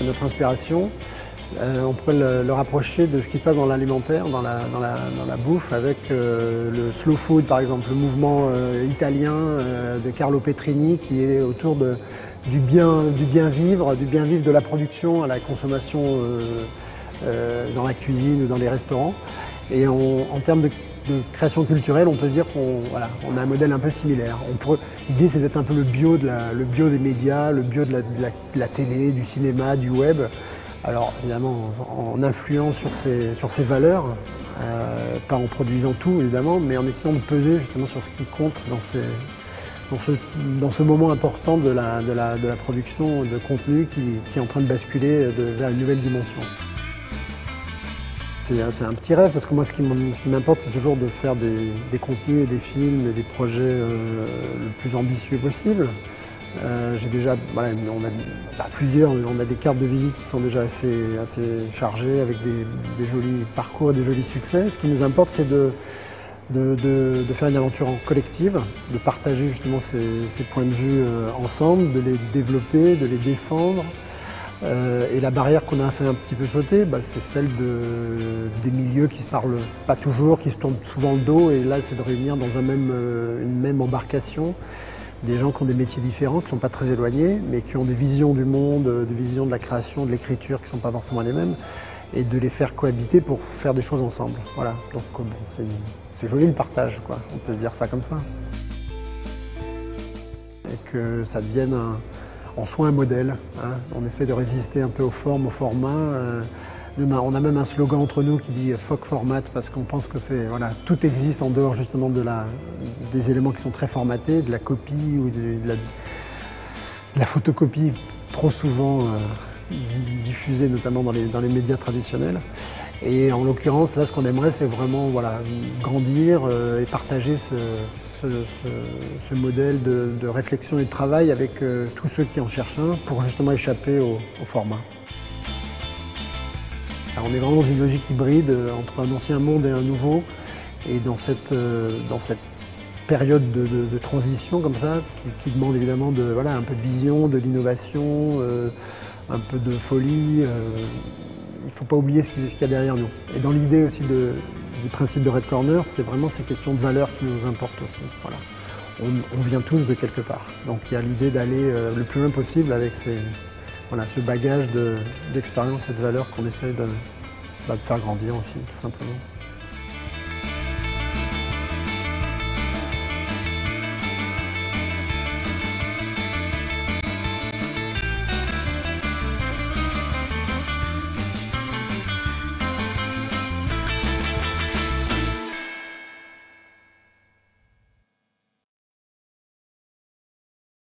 Notre inspiration, on pourrait le rapprocher de ce qui se passe dans l'alimentaire, dans la bouffe, avec le slow food par exemple, le mouvement italien de Carlo Petrini qui est autour du bien vivre, de la production à la consommation dans la cuisine ou dans les restaurants. Et en termes de création culturelle, on peut se dire qu'on a un modèle un peu similaire. L'idée, c'est d'être un peu le bio des médias, le bio de la télé, du cinéma, du web. Alors évidemment en influant sur ces valeurs, pas en produisant tout évidemment, mais en essayant de peser justement sur ce qui compte dans ce moment important de la production de contenu qui est en train de basculer vers une nouvelle dimension. C'est un petit rêve parce que moi ce qui m'importe c'est toujours de faire des contenus et des films et des projets le plus ambitieux possible. J'ai déjà, voilà, on a des cartes de visite qui sont déjà assez chargées avec des jolis parcours et des jolis succès. Ce qui nous importe c'est de faire une aventure collective, de partager justement ces points de vue ensemble, de les développer, de les défendre. Et la barrière qu'on a fait un petit peu sauter, c'est celle des milieux qui se parlent pas toujours, qui se tournent souvent le dos. Et là, c'est de réunir dans une même embarcation des gens qui ont des métiers différents, qui ne sont pas très éloignés, mais qui ont des visions du monde, des visions de la création, de l'écriture qui ne sont pas forcément les mêmes, et de les faire cohabiter pour faire des choses ensemble. Voilà. Donc bon, c'est joli le partage, quoi. On peut dire ça comme ça. Et que ça devienne en soi un modèle. Hein. On essaie de résister un peu aux formes, aux formats. On a même un slogan entre nous qui dit « fuck format » parce qu'on pense que tout existe en dehors justement des éléments qui sont très formatés, de la copie ou de la photocopie trop souvent diffusée notamment dans les médias traditionnels. Et en l'occurrence, là, ce qu'on aimerait, c'est vraiment grandir et partager ce modèle de réflexion et de travail avec tous ceux qui en cherchent un pour justement échapper au format. Alors, on est vraiment dans une logique hybride entre un ancien monde et un nouveau. Et dans cette période de transition comme ça, qui demande évidemment un peu de vision, de l'innovation, un peu de folie, il ne faut pas oublier ce qu'il y a derrière nous. Et dans l'idée aussi du principe de Red Corner, c'est vraiment ces questions de valeurs qui nous importent aussi. Voilà. On vient tous de quelque part. Donc il y a l'idée d'aller le plus loin possible avec ce bagage d'expérience et de valeurs qu'on essaye de faire grandir aussi, tout simplement.